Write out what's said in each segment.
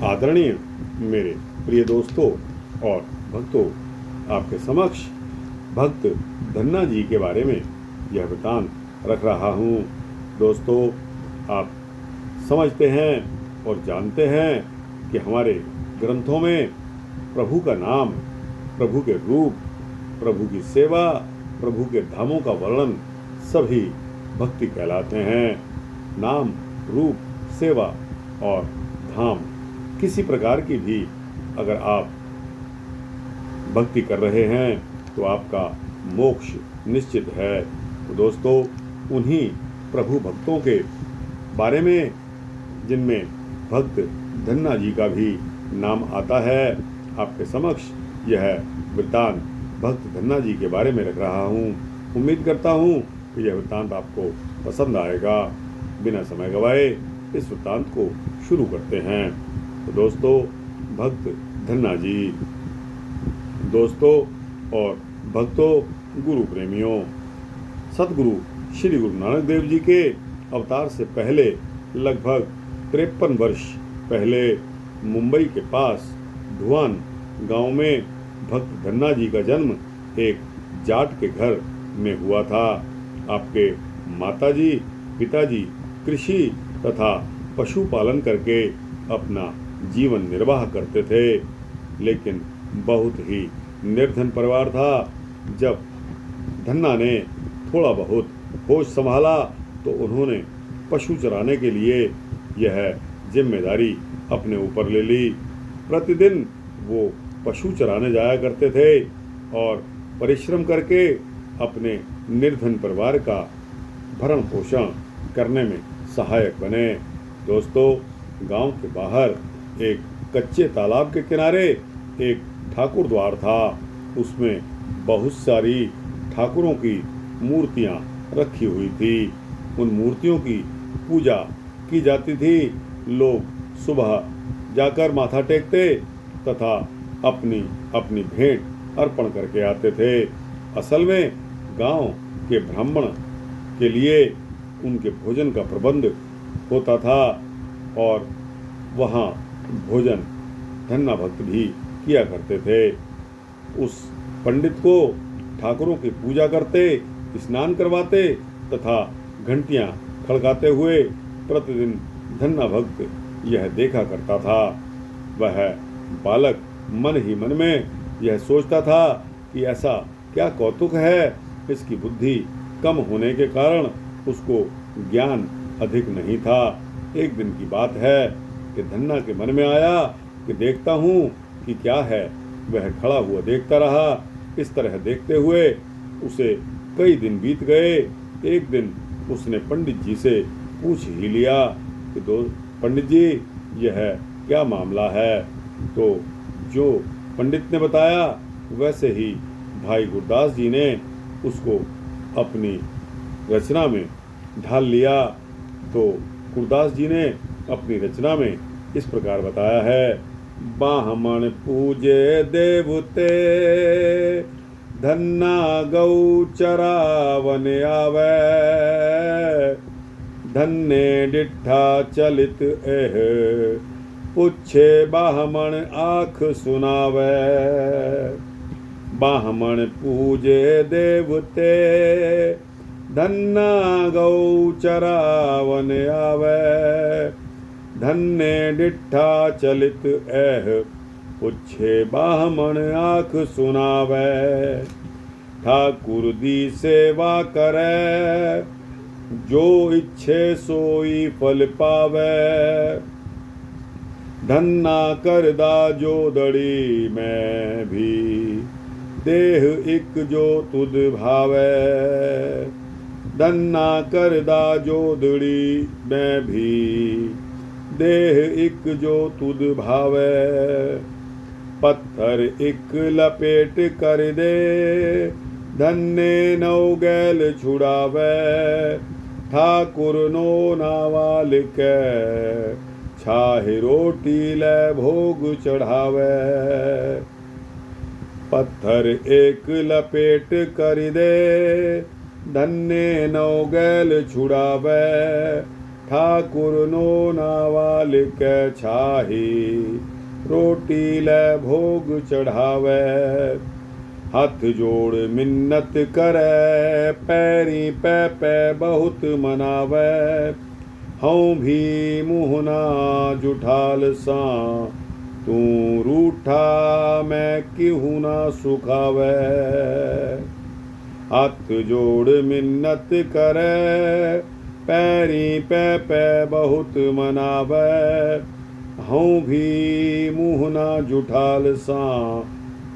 आदरणीय मेरे प्रिय दोस्तों और भक्तों, आपके समक्ष भक्त धन्ना जी के बारे में यह वृतांत रख रहा हूँ। दोस्तों, आप समझते हैं और जानते हैं कि हमारे ग्रंथों में प्रभु का नाम, प्रभु के रूप, प्रभु की सेवा, प्रभु के धामों का वर्णन सभी भक्ति कहलाते हैं। नाम, रूप, सेवा और धाम किसी प्रकार की भी अगर आप भक्ति कर रहे हैं तो आपका मोक्ष निश्चित है। तो दोस्तों, उन्हीं प्रभु भक्तों के बारे में जिनमें भक्त धन्ना जी का भी नाम आता है, आपके समक्ष यह वृत्तांत भक्त धन्ना जी के बारे में रख रहा हूँ। उम्मीद करता हूँ कि यह वृत्तांत आपको पसंद आएगा। बिना समय गवाए इस वृत्तांत को शुरू करते हैं। तो दोस्तों, भक्त धन्ना जी। दोस्तों और भक्तों, गुरु प्रेमियों, सतगुरु श्री गुरु नानक देव जी के अवतार से पहले लगभग 53 वर्ष पहले मुंबई के पास धुआन गांव में भक्त धन्ना जी का जन्म एक जाट के घर में हुआ था। आपके माताजी पिताजी कृषि तथा पशुपालन करके अपना जीवन निर्वाह करते थे, लेकिन बहुत ही निर्धन परिवार था। जब धन्ना ने थोड़ा बहुत होश संभाला तो उन्होंने पशु चराने के लिए यह जिम्मेदारी अपने ऊपर ले ली। प्रतिदिन वो पशु चराने जाया करते थे और परिश्रम करके अपने निर्धन परिवार का भरण पोषण करने में सहायक बने। दोस्तों, गांव के बाहर एक कच्चे तालाब के किनारे एक ठाकुर द्वार था। उसमें बहुत सारी ठाकुरों की मूर्तियां रखी हुई थी। उन मूर्तियों की पूजा की जाती थी। लोग सुबह जाकर माथा टेकते तथा अपनी अपनी भेंट अर्पण करके आते थे। असल में गांव के ब्राह्मण के लिए उनके भोजन का प्रबंध होता था और वहाँ भोजन धन्ना भक्त भी किया करते थे। उस पंडित को ठाकुरों की पूजा करते, स्नान करवाते तथा घंटियां खड़काते हुए प्रतिदिन धन्ना भक्त यह देखा करता था। वह बालक मन ही मन में यह सोचता था कि ऐसा क्या कौतुक है। इसकी बुद्धि कम होने के कारण उसको ज्ञान अधिक नहीं था। एक दिन की बात है कि धन्ना के मन में आया कि देखता हूँ कि क्या है। वह खड़ा हुआ देखता रहा। इस तरह देखते हुए उसे कई दिन बीत गए। एक दिन उसने पंडित जी से पूछ ही लिया कि पंडित जी, यह क्या मामला है। तो जो पंडित ने बताया वैसे ही भाई गुरदास जी ने उसको अपनी रचना में ढाल लिया। तो गुरदास जी ने अपनी रचना में इस प्रकार बताया है। बाहमण पूजे देवते, धन्ना गौ चरावन आवे, धन्ने डिठा चलित एह, पुछे बाहमण आँख सुनावे। बाहमण पूजे देवते, धन्ना गौ चरावन आवे, धन्ने डिठा चलित एह, पुछे बाहमण आँख सुनावे। ठाकुर दी सेवा करे, जो इच्छे सोई फल पावे, धन्ना करदा जो दड़ी में भी, देह एक जो तुद भावे। धन्ना करदा जो दड़ी में भी, देह एक जो तुद भावे। पत्थर एक लपेट कर दे, धन्ने नौ गैल छुड़ावे, ठाकुर नो नावाल के, छाहे रोटी ले भोग चढ़ावे। पत्थर एक लपेट कर दे, धन्ने नौ गैल छुड़ावे, ठाकुर नो नावाल कै छाही, रोटी लै भोग चढ़ावे। हाथ जोड़ मिन्नत करे, पैरी पै पै बहुत मनावे। हूँ भी मुँह ना जुठाल सा, तू रूठा मैं क्यों ना सुखावे। हाथ जोड़ मिन्नत करे, पैरी पै पै बहुत मनावे। हूँ भी मुँह ना जुठाल सा,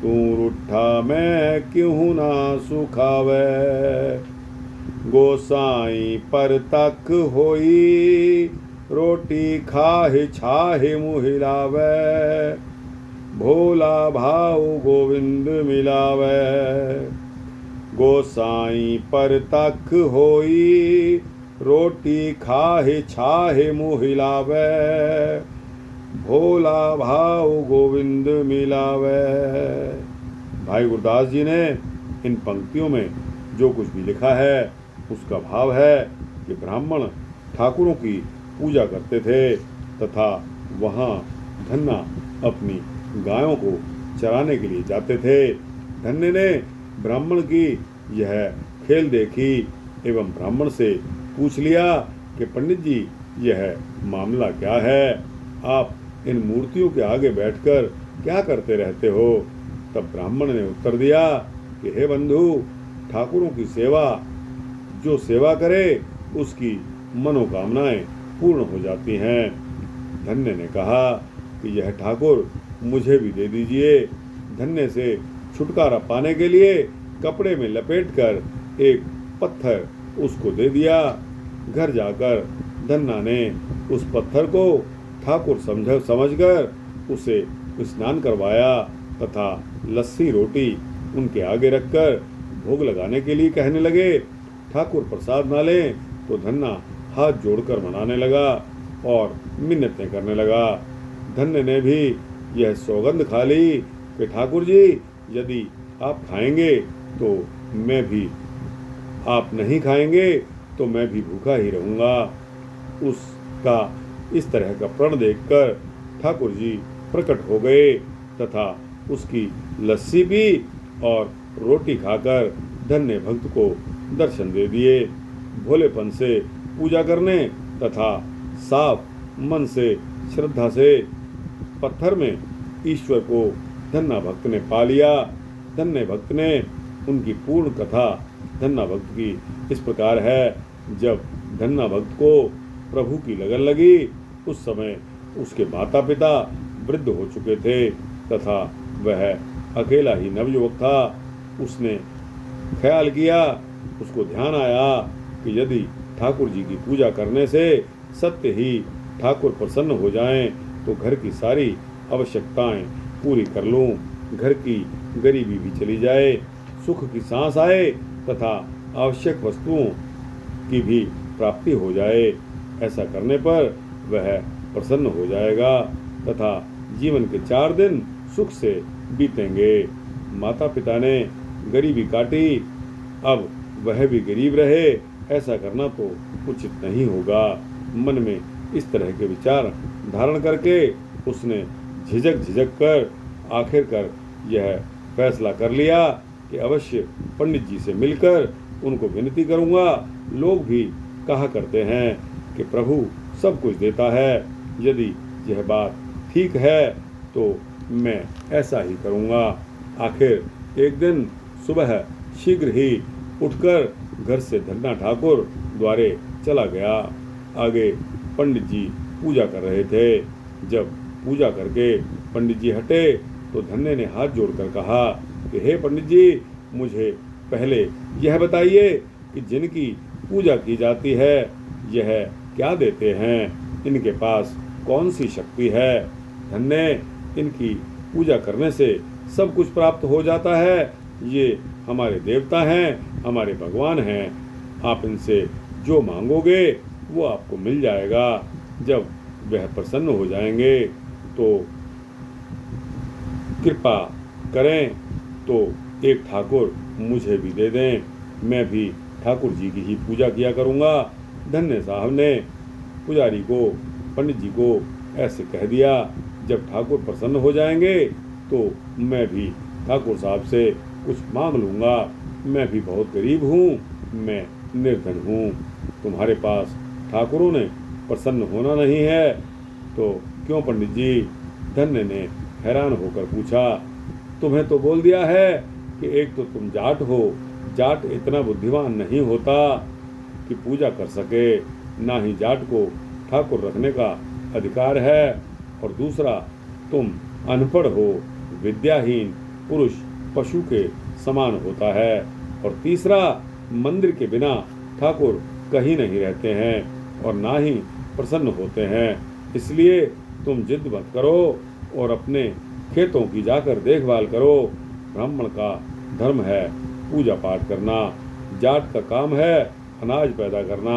तू रूठा मैं क्यों ना सुखावे। गोसाई पर तक होई, रोटी खाहे छाहे मुँह हिलावे। भोला भाव गोविंद मिलावे। गोसाई पर तक होई, रोटी खाहे छाहे मुँह हिलावे। भोला भाव गोविंद मिलावे। भाई गुरदास जी ने इन पंक्तियों में जो कुछ भी लिखा है उसका भाव है कि ब्राह्मण ठाकुरों की पूजा करते थे तथा वहाँ धन्ना अपनी गायों को चराने के लिए जाते थे। धन्य ने ब्राह्मण की यह खेल देखी एवं ब्राह्मण से पूछ लिया कि पंडित जी यह मामला क्या है, आप इन मूर्तियों के आगे बैठकर क्या करते रहते हो। तब ब्राह्मण ने उत्तर दिया कि हे बंधु, ठाकुरों की सेवा, जो सेवा करे उसकी मनोकामनाएं पूर्ण हो जाती हैं। धन्य ने कहा कि यह ठाकुर मुझे भी दे दीजिए। धन्य से छुटकारा पाने के लिए कपड़े में लपेटकर एक पत्थर उसको दे दिया। घर जाकर धन्ना ने उस पत्थर को ठाकुर समझकर उसे स्नान करवाया तथा लस्सी रोटी उनके आगे रखकर भोग लगाने के लिए कहने लगे। ठाकुर प्रसाद न लें तो धन्ना हाथ जोड़कर मनाने लगा और मिन्नतें करने लगा। धन्य ने भी यह सौगंध खा ली कि ठाकुर जी यदि आप खाएंगे तो मैं भी, आप नहीं खाएंगे तो मैं भी भूखा ही रहूँगा। उसका इस तरह का प्रण देखकर ठाकुर जी प्रकट हो गए तथा उसकी लस्सी पी और रोटी खाकर धन्य भक्त को दर्शन दे दिए। भोलेपन से पूजा करने तथा साफ मन से श्रद्धा से पत्थर में ईश्वर को धन्ना भक्त ने पा लिया। धन्य भक्त ने उनकी पूर्ण कथा धन्ना भक्त की इस प्रकार है। जब धन्ना भक्त को प्रभु की लगन लगी उस समय उसके माता पिता वृद्ध हो चुके थे तथा वह अकेला ही नवयुवक था। उसने ख्याल किया, उसको ध्यान आया कि यदि ठाकुर जी की पूजा करने से सत्य ही ठाकुर प्रसन्न हो जाएं तो घर की सारी आवश्यकताएं पूरी कर लूं, घर की गरीबी भी चली जाए, सुख की सांस आए तथा आवश्यक वस्तुओं की भी प्राप्ति हो जाए। ऐसा करने पर वह प्रसन्न हो जाएगा तथा जीवन के 4 दिन सुख से बीतेंगे। माता पिता ने गरीबी काटी, अब वह भी गरीब रहे, ऐसा करना तो उचित नहीं होगा। मन में इस तरह के विचार धारण करके उसने झिझक कर आखिरकार यह फैसला कर लिया कि अवश्य पंडित जी से मिलकर उनको विनती करूंगा। लोग भी कहा करते हैं कि प्रभु सब कुछ देता है, यदि यह बात ठीक है तो मैं ऐसा ही करूंगा। आखिर एक दिन सुबह शीघ्र ही उठकर घर से धन्ना ठाकुर द्वारे चला गया। आगे पंडित जी पूजा कर रहे थे। जब पूजा करके पंडित जी हटे तो धन्य ने हाथ जोड़कर कहा कि हे पंडित जी, मुझे पहले यह बताइए कि जिनकी पूजा की जाती है यह क्या देते हैं, इनके पास कौन सी शक्ति है। धन्य, इनकी पूजा करने से सब कुछ प्राप्त हो जाता है, ये हमारे देवता हैं, हमारे भगवान हैं। आप इनसे जो मांगोगे वो आपको मिल जाएगा। जब वह प्रसन्न हो जाएंगे तो कृपा करें तो एक ठाकुर मुझे भी दे दें, मैं भी ठाकुर जी की ही पूजा किया करूँगा। धन्य साहब ने पुजारी को, पंडित जी को ऐसे कह दिया, जब ठाकुर प्रसन्न हो जाएंगे तो मैं भी ठाकुर साहब से कुछ मांग लूँगा। मैं भी बहुत गरीब हूँ, मैं निर्धन हूँ। तुम्हारे पास ठाकुरों ने प्रसन्न होना नहीं है तो क्यों पंडित जी? धन्य ने हैरान होकर पूछा। तुम्हें तो बोल दिया है कि एक तो तुम जाट हो, जाट इतना बुद्धिमान नहीं होता कि पूजा कर सके, ना ही जाट को ठाकुर रखने का अधिकार है, और दूसरा तुम अनपढ़ हो, विद्याहीन पुरुष पशु के समान होता है, और तीसरा मंदिर के बिना ठाकुर कहीं नहीं रहते हैं और ना ही प्रसन्न होते हैं। इसलिए तुम जिद मत करो और अपने खेतों की जाकर देखभाल करो। ब्राह्मण का धर्म है पूजा पाठ करना, जाट का काम है अनाज पैदा करना।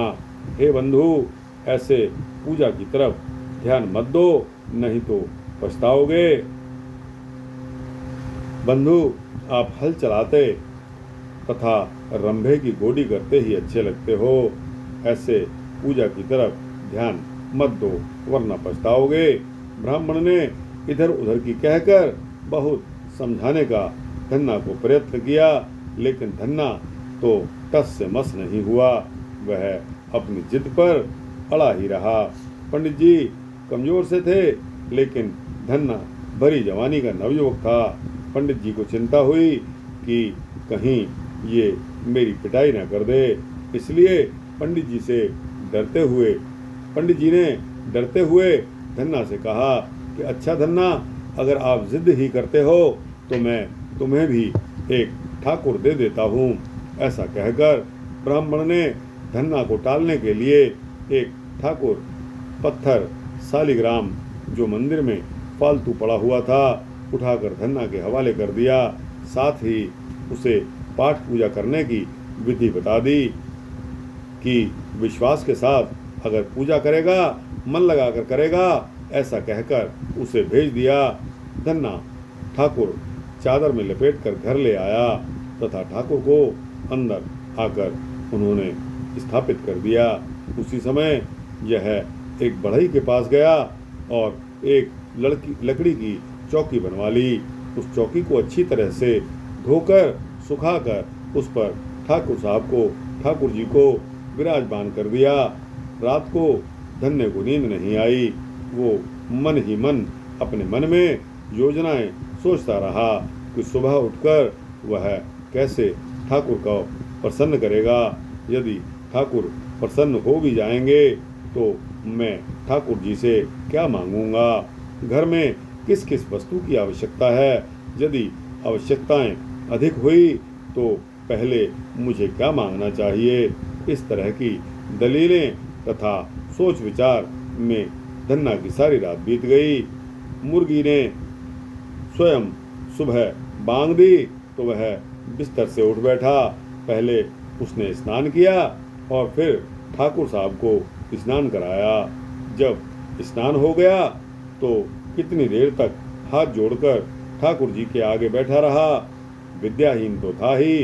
हे बंधु, ऐसे पूजा की तरफ ध्यान मत दो, नहीं तो पछताओगे। बंधु, आप हल चलाते तथा रंभे की गोडी करते ही अच्छे लगते हो। ऐसे पूजा की तरफ ध्यान मत दो वरना पछताओगे। ब्राह्मण ने इधर उधर की कहकर बहुत समझाने का धन्ना को प्रयत्न किया, लेकिन धन्ना तो टस से मस नहीं हुआ। वह अपनी जिद पर अड़ा ही रहा। पंडित जी कमजोर से थे, लेकिन धन्ना भरी जवानी का नवयुवक था। पंडित जी को चिंता हुई कि कहीं ये मेरी पिटाई न कर दे, इसलिए पंडित जी ने डरते हुए धन्ना से कहा कि अच्छा धन्ना, अगर आप जिद ही करते हो तो मैं तुम्हें भी एक ठाकुर दे देता हूँ। ऐसा कहकर ब्राह्मण ने धन्ना को टालने के लिए एक ठाकुर पत्थर शालिग्राम जो मंदिर में फालतू पड़ा हुआ था उठाकर धन्ना के हवाले कर दिया। साथ ही उसे पाठ पूजा करने की विधि बता दी कि विश्वास के साथ अगर पूजा करेगा, मन लगाकर करेगा, ऐसा कहकर उसे भेज दिया। धन्ना ठाकुर चादर में लपेट कर घर ले आया तथा ठाकुर को अंदर आकर उन्होंने स्थापित कर दिया। उसी समय यह एक बढ़ई के पास गया और एक लकड़ी की चौकी बनवा ली। उस चौकी को अच्छी तरह से धोकर सुखाकर उस पर ठाकुर जी को विराजमान कर दिया। रात को धन्य को नींद नहीं आई। वो मन ही मन अपने मन में योजनाएं सोचता रहा कि सुबह उठकर वह कैसे ठाकुर को प्रसन्न करेगा। यदि ठाकुर प्रसन्न हो भी जाएंगे तो मैं ठाकुर जी से क्या मांगूंगा? घर में किस किस वस्तु की आवश्यकता है? यदि आवश्यकताएं अधिक हुई तो पहले मुझे क्या मांगना चाहिए? इस तरह की दलीलें तथा सोच विचार में धन्ना की सारी रात बीत गई। मुर्गी ने स्वयं सुबह बांग दी तो वह बिस्तर से उठ बैठा। पहले उसने स्नान किया और फिर ठाकुर साहब को स्नान कराया। जब स्नान हो गया तो कितनी देर तक हाथ जोड़कर ठाकुर जी के आगे बैठा रहा। विद्याहीन तो था ही,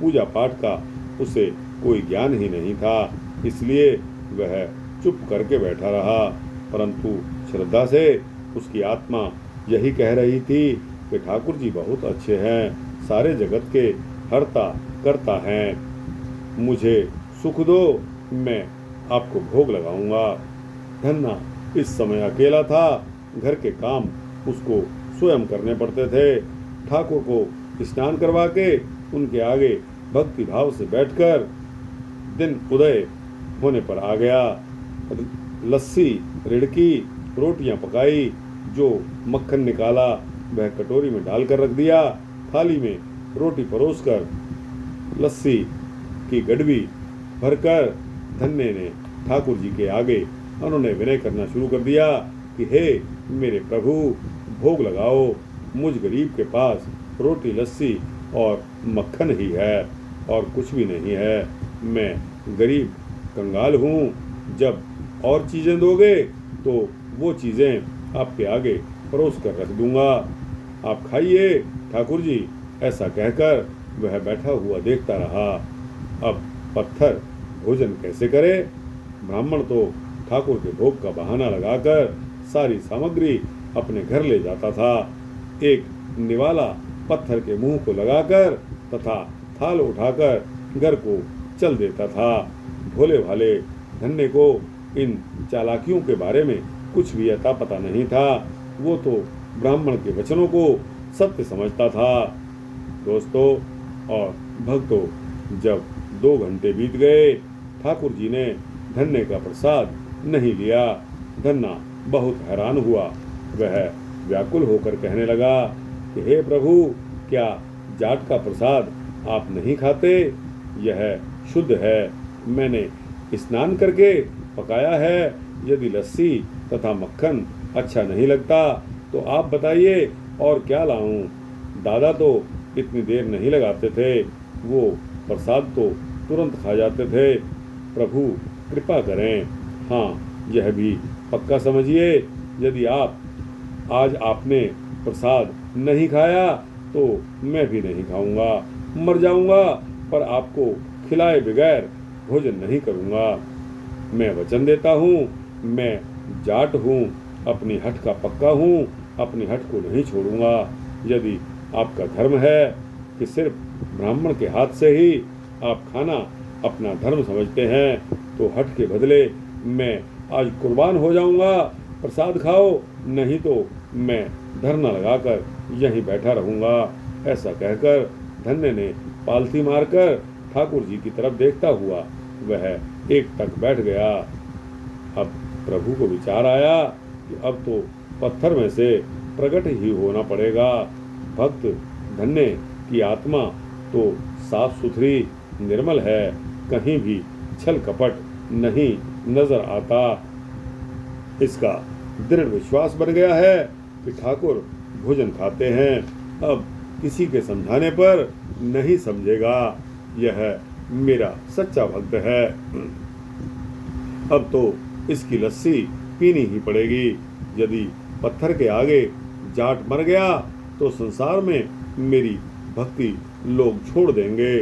पूजा पाठ का उसे कोई ज्ञान ही नहीं था, इसलिए वह चुप करके बैठा रहा। परंतु श्रद्धा से उसकी आत्मा यही कह रही थी कि ठाकुर जी बहुत अच्छे हैं, सारे जगत के हरता करता हैं। मुझे सुख दो, मैं आपको भोग लगाऊंगा। धन्ना इस समय अकेला था। घर के काम उसको स्वयं करने पड़ते थे। ठाकुर को स्नान करवा के उनके आगे भक्ति भाव से बैठकर दिन उदय होने पर आ गया। लस्सी रिड़की, रोटियां पकाई, जो मक्खन निकाला वह कटोरी में डालकर रख दिया। थाली में रोटी परोसकर लस्सी की गड़वी भरकर धन्य ने ठाकुर जी के आगे उन्होंने विनय करना शुरू कर दिया कि हे मेरे प्रभु, भोग लगाओ। मुझ गरीब के पास रोटी लस्सी और मक्खन ही है और कुछ भी नहीं है। मैं गरीब कंगाल हूँ। जब और चीज़ें दोगे तो वो चीज़ें आपके आगे परोस कर रख दूंगा। आप खाइए ठाकुर जी। ऐसा कहकर वह बैठा हुआ देखता रहा। अब पत्थर भोजन कैसे करे? ब्राह्मण तो ठाकुर के भोग का बहाना लगाकर सारी सामग्री अपने घर ले जाता था। एक निवाला पत्थर के मुंह को लगाकर तथा थाल उठाकर घर को चल देता था। भोले भाले धन्य को इन चालाकियों के बारे में कुछ भी अता पता नहीं था। वो तो ब्राह्मण के वचनों को सत्य समझता था। दोस्तों और भक्तों, जब 2 घंटे बीत गए, ठाकुर जी ने धन्य का प्रसाद नहीं लिया। धन्ना बहुत हैरान हुआ। वह व्याकुल होकर कहने लगा कि हे प्रभु, क्या जाट का प्रसाद आप नहीं खाते? यह शुद्ध है, मैंने स्नान करके पकाया है। यदि लस्सी तथा मक्खन अच्छा नहीं लगता तो आप बताइए और क्या लाऊं? दादा तो इतनी देर नहीं लगाते थे, वो प्रसाद तो तुरंत खा जाते थे। प्रभु कृपा करें। हाँ, यह भी पक्का समझिए, यदि आज आपने प्रसाद नहीं खाया तो मैं भी नहीं खाऊंगा, मर जाऊंगा, पर आपको खिलाए बगैर भोजन नहीं करूंगा। मैं वचन देता हूँ, मैं जाट हूँ, अपनी हठ का पक्का हूँ, अपनी हठ को नहीं छोड़ूंगा। यदि आपका धर्म है कि सिर्फ ब्राह्मण के हाथ से ही आप खाना अपना धर्म समझते हैं, तो हठ के बदले मैं आज कुर्बान हो जाऊंगा। प्रसाद खाओ, नहीं तो मैं धरना लगाकर यहीं बैठा रहूंगा। ऐसा कहकर धन्य ने पालथी मारकर ठाकुर जी की तरफ देखता हुआ वह एक तक बैठ गया। अब प्रभु को विचार आया कि अब तो पत्थर में से प्रकट ही होना पड़ेगा। भक्त धन्य की आत्मा तो साफ सुथरी निर्मल है, कहीं भी छल कपट नहीं नजर आता। इसका दृढ़ विश्वास बन गया है कि ठाकुर भोजन खाते हैं, अब किसी के समझाने पर नहीं समझेगा। यह मेरा सच्चा भक्त है। अब तो इसकी लस्सी पीनी ही पड़ेगी। यदि पत्थर के आगे जाट मर गया तो संसार में मेरी भक्ति लोग छोड़ देंगे।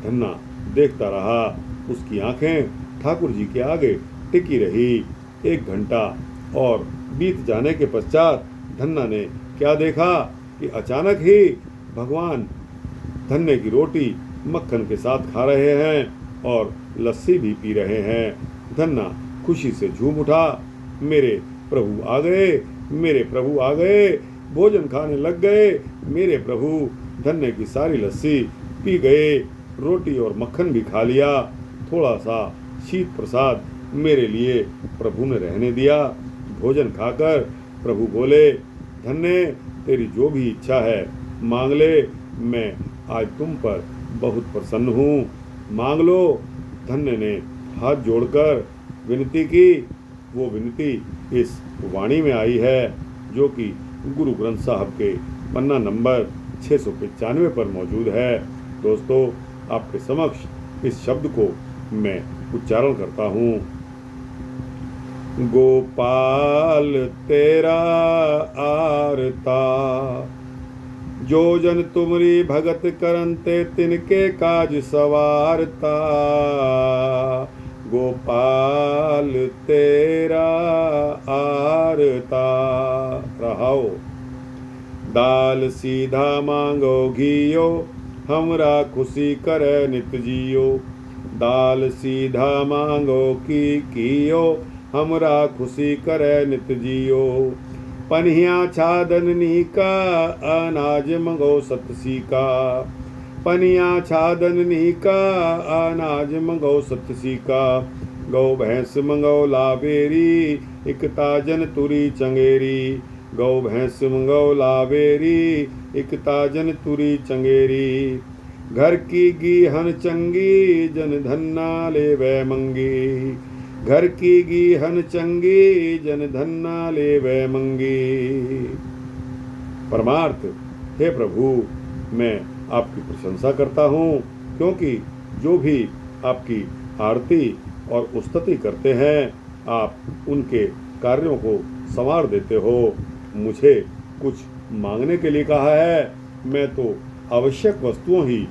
धन्ना देखता रहा। उसकी आंखें ठाकुर जी के आगे टिकी रही। 1 घंटा और बीत जाने के पश्चात धन्ना ने क्या देखा कि अचानक ही भगवान धन्य की रोटी मक्खन के साथ खा रहे हैं और लस्सी भी पी रहे हैं। धन्ना खुशी से झूम उठा, मेरे प्रभु आ गए, मेरे प्रभु आ गए, भोजन खाने लग गए मेरे प्रभु। धन्य की सारी लस्सी पी गए, रोटी और मक्खन भी खा लिया। थोड़ा सा शीत प्रसाद मेरे लिए प्रभु ने रहने दिया। भोजन खाकर प्रभु बोले, धन्य तेरी जो भी इच्छा है मांग ले, मैं आज तुम पर बहुत प्रसन्न हूँ, मांग लो। धन्य ने हाथ जोड़कर विनती की। वो विनती इस वाणी में आई है जो कि गुरु ग्रंथ साहब के पन्ना नंबर 695 पर मौजूद है। दोस्तों, आपके समक्ष इस शब्द को मैं उच्चारण करता हूँ। गोपाल तेरा आरता, जो जन तुमरी भगत करंते तिनके काज सवारता। गोपाल तेरा आरता। रहाओ दाल सीधा मांगो घियो, हमरा खुशी करे नित जियो। दाल सीधा मांगो की कियो, हमरा खुशी करे नित जियो। पनिया छादननी का, अनाज मंगो सतसी का। पनिया छादननी का, अनाज मंगो सतसी का। गौ भैंस मंगो लावेरी, एक ताजन तुरी चंगेरी। गौ भैंस मंगो लावेरी, एक ताजन तुरी चंगेरी। घर की गीहन चंगी, जन धन्ना ले वै मंगी। घर की गीहन चंगी, जन धन्ना ले वै मंगी। परमार्थ, हे प्रभु, मैं आपकी प्रशंसा करता हूँ, क्योंकि जो भी आपकी आरती और स्तुति करते हैं, आप उनके कार्यों को संवार देते हो। मुझे कुछ मांगने के लिए कहा है, मैं तो आवश्यक वस्तुओं ही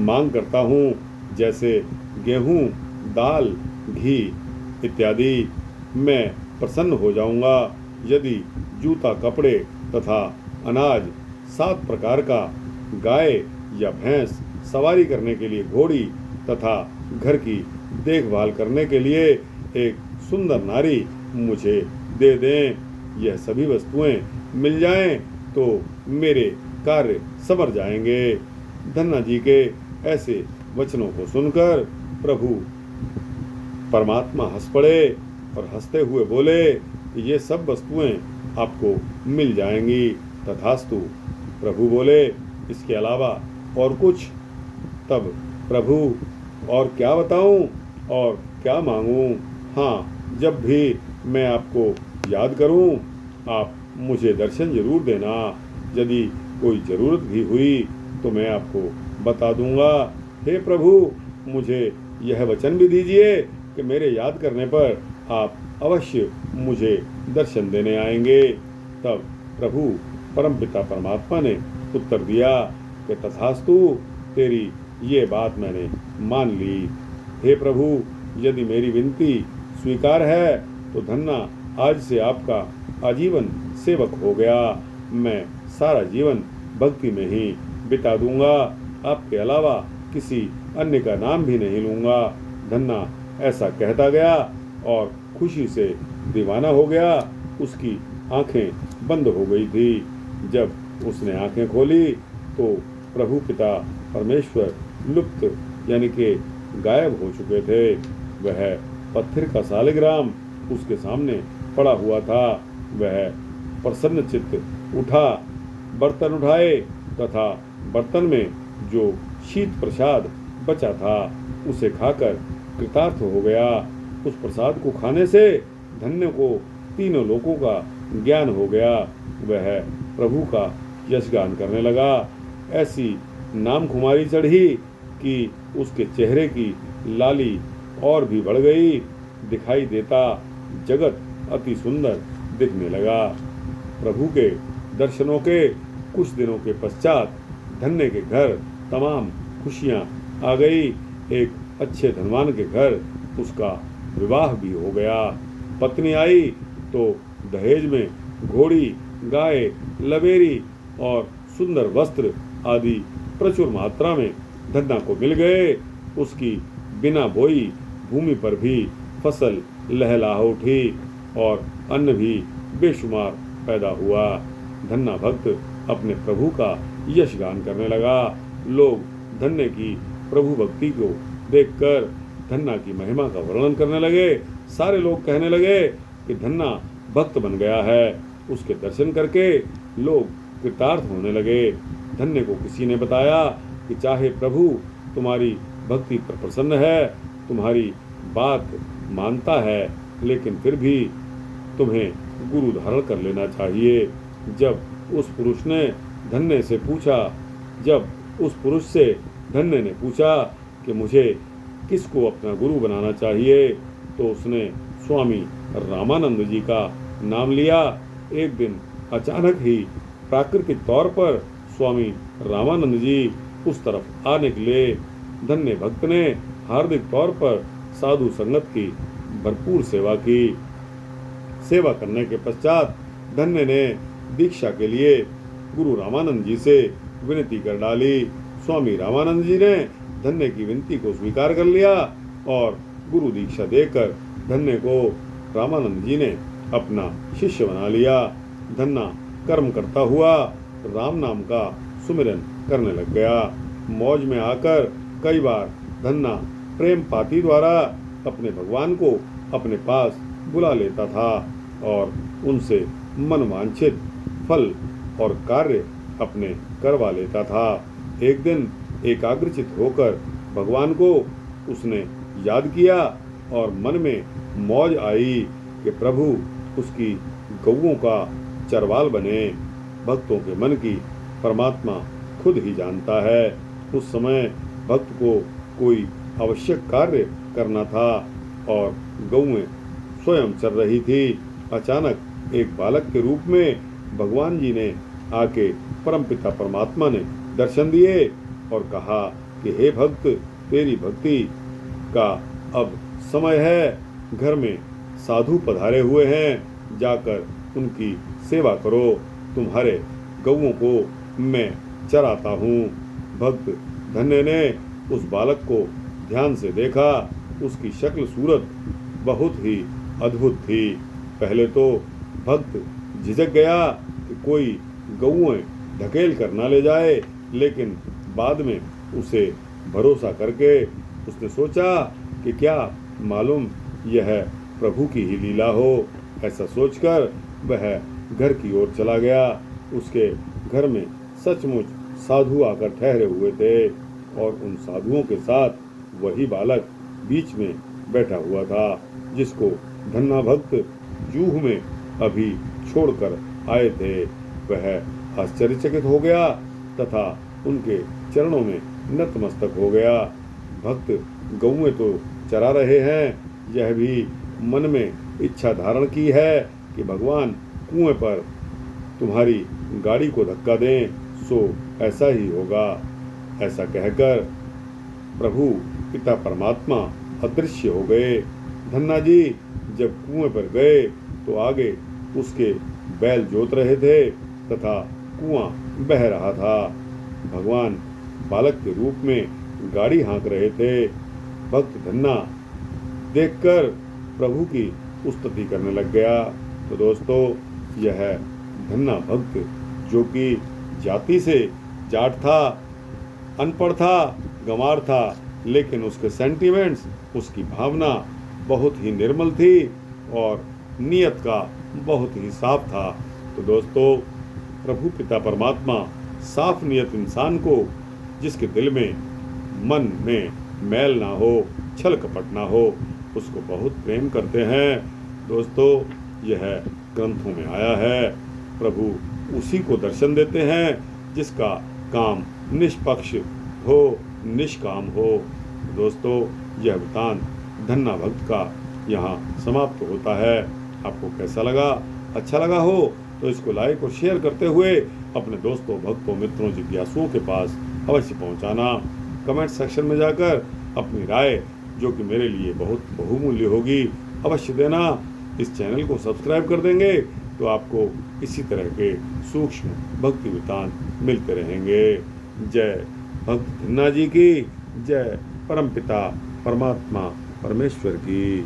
मांग करता हूँ, जैसे गेहूँ, दाल, घी, इत्यादि मैं प्रसन्न हो जाऊंगा यदि जूता, कपड़े तथा अनाज 7 प्रकार का, गाय या भैंस, सवारी करने के लिए घोड़ी तथा घर की देखभाल करने के लिए एक सुंदर नारी मुझे दे दें। यह सभी वस्तुएं मिल जाएं तो मेरे कार्य संवर जाएंगे। धन्ना जी के ऐसे वचनों को सुनकर प्रभु परमात्मा हंस पड़े और हंसते हुए बोले कि ये सब वस्तुएं आपको मिल जाएंगी, तथास्तु। प्रभु बोले, इसके अलावा और कुछ? तब प्रभु, और क्या बताऊं और क्या मांगूं? हाँ, जब भी मैं आपको याद करूं, आप मुझे दर्शन जरूर देना। यदि कोई ज़रूरत भी हुई तो मैं आपको बता दूंगा। हे प्रभु, मुझे यह वचन भी दीजिए कि मेरे याद करने पर आप अवश्य मुझे दर्शन देने आएंगे। तब प्रभु परमपिता परमात्मा ने उत्तर दिया कि तथास्तु, तेरी ये बात मैंने मान ली। हे प्रभु, यदि मेरी विनती स्वीकार है तो धन्ना आज से आपका आजीवन सेवक हो गया। मैं सारा जीवन भक्ति में ही बिता दूंगा, आपके अलावा किसी अन्य का नाम भी नहीं लूंगा। धन्ना ऐसा कहता गया और खुशी से दीवाना हो गया। उसकी आंखें बंद हो गई थी। जब उसने आंखें खोली तो प्रभु पिता परमेश्वर लुप्त यानी कि गायब हो चुके थे। वह पत्थर का शालिग्राम उसके सामने पड़ा हुआ था। वह प्रसन्न चित्त उठा, बर्तन उठाए तथा बर्तन में जो शीत प्रसाद बचा था उसे खाकर कृतार्थ हो गया। उस प्रसाद को खाने से धन्य को तीनों लोकों का ज्ञान हो गया। वह प्रभु का यशगान करने लगा। ऐसी नाम खुमारी चढ़ी कि उसके चेहरे की लाली और भी बढ़ गई। दिखाई देता जगत अति सुंदर दिखने लगा। प्रभु के दर्शनों के कुछ दिनों के पश्चात धन्य के घर तमाम खुशियां आ गई। एक अच्छे धनवान के घर उसका विवाह भी हो गया। पत्नी आई तो दहेज में घोड़ी, गाय, लवेरी और सुंदर वस्त्र आदि प्रचुर मात्रा में धन्ना को मिल गए। उसकी बिना बोई भूमि पर भी फसल लहला उठी और अन्न भी बेशुमार पैदा हुआ। धन्ना भक्त अपने प्रभु का यशगान करने लगा। लोग धन्य की प्रभु भक्ति को देखकर धन्ना की महिमा का वर्णन करने लगे। सारे लोग कहने लगे कि धन्ना भक्त बन गया है। उसके दर्शन करके लोग कृतार्थ होने लगे। धन्य को किसी ने बताया कि चाहे प्रभु तुम्हारी भक्ति पर प्रसन्न है, तुम्हारी बात मानता है, लेकिन फिर भी तुम्हें गुरु धारण कर लेना चाहिए। जब उस पुरुष से धन्य ने पूछा कि मुझे किसको अपना गुरु बनाना चाहिए, तो उसने स्वामी रामानंद जी का नाम लिया। एक दिन अचानक ही प्राकृतिक तौर पर स्वामी रामानंद जी उस तरफ आ निकले। धन्य भक्त ने हार्दिक तौर पर साधु संगत की भरपूर सेवा की। सेवा करने के पश्चात धन्य ने दीक्षा के लिए गुरु रामानंद जी से विनती कर डाली। स्वामी रामानंद जी ने धन्य की विनती को स्वीकार कर लिया और गुरु दीक्षा देकर धन्य को रामानंद जी ने अपना शिष्य बना लिया। धन्ना कर्म करता हुआ राम नाम का सुमिरन करने लग गया। मौज में आकर कई बार धन्ना प्रेम पाती द्वारा अपने भगवान को अपने पास बुला लेता था और उनसे मनवांछित फल और कार्य अपने करवा लेता था। एक दिन एकाग्रचित होकर भगवान को उसने याद किया और मन में मौज आई कि प्रभु उसकी गौओं का चरवाल बने। भक्तों के मन की परमात्मा खुद ही जानता है। उस समय भक्त को कोई आवश्यक कार्य करना था और गौएं स्वयं चर रही थी। अचानक एक बालक के रूप में भगवान जी ने आके परमपिता परमात्मा ने दर्शन दिए और कहा कि हे भक्त, तेरी भक्ति का अब समय है। घर में साधु पधारे हुए हैं, जाकर उनकी सेवा करो। तुम्हारे गौओं को मैं चराता हूँ। भक्त धन्य ने उस बालक को ध्यान से देखा। उसकी शक्ल सूरत बहुत ही अद्भुत थी। पहले तो भक्त झिझक गया कि कोई गौएं ढकेल कर ना ले जाए, लेकिन बाद में उसे भरोसा करके उसने सोचा कि क्या मालूम यह प्रभु की ही लीला हो। ऐसा सोचकर वह घर की ओर चला गया। उसके घर में सचमुच साधु आकर ठहरे हुए थे और उन साधुओं के साथ वही बालक बीच में बैठा हुआ था, जिसको धन्ना भक्त जूह में अभी छोड़कर आए थे। वह आश्चर्यचकित हो गया तथा उनके चरणों में नतमस्तक हो गया। भक्त गौएं तो चरा रहे हैं, यह भी मन में इच्छा धारण की है कि भगवान कुएं पर तुम्हारी गाड़ी को धक्का दें, सो ऐसा ही होगा। ऐसा कहकर प्रभु पिता परमात्मा अदृश्य हो गए। धन्ना जी जब कुएं पर गए तो आगे उसके बैल जोत रहे थे तथा कुआं बह रहा था। भगवान बालक के रूप में गाड़ी हाँक रहे थे। भक्त धन्ना देखकर प्रभु की स्तुति करने लग गया। तो दोस्तों, यह धन्ना भक्त जो कि जाति से जाट था, अनपढ़ था, गंवार था, लेकिन उसके सेंटिमेंट्स, उसकी भावना बहुत ही निर्मल थी और नियत का बहुत ही साफ था। तो दोस्तों, प्रभु पिता परमात्मा साफ नियत इंसान को, जिसके दिल में मन में मैल ना हो, छल कपट ना हो, उसको बहुत प्रेम करते हैं। दोस्तों, यह ग्रंथों में आया है। प्रभु उसी को दर्शन देते हैं जिसका काम निष्पक्ष हो, निष्काम हो। दोस्तों, यह वृतांत धन्ना भक्त का यहाँ समाप्त होता है। आपको कैसा लगा? अच्छा लगा हो तो इसको लाइक और शेयर करते हुए अपने दोस्तों, भक्तों, मित्रों, जिज्ञासुओं के पास अवश्य पहुँचाना। कमेंट सेक्शन में जाकर अपनी राय, जो कि मेरे लिए बहुत बहुमूल्य होगी, अवश्य देना। इस चैनल को सब्सक्राइब कर देंगे तो आपको इसी तरह के सूक्ष्म भक्ति वृतांत मिलते रहेंगे। जय भक्त धन्ना जी की, जय परमपिता परमात्मा परमेश्वर की।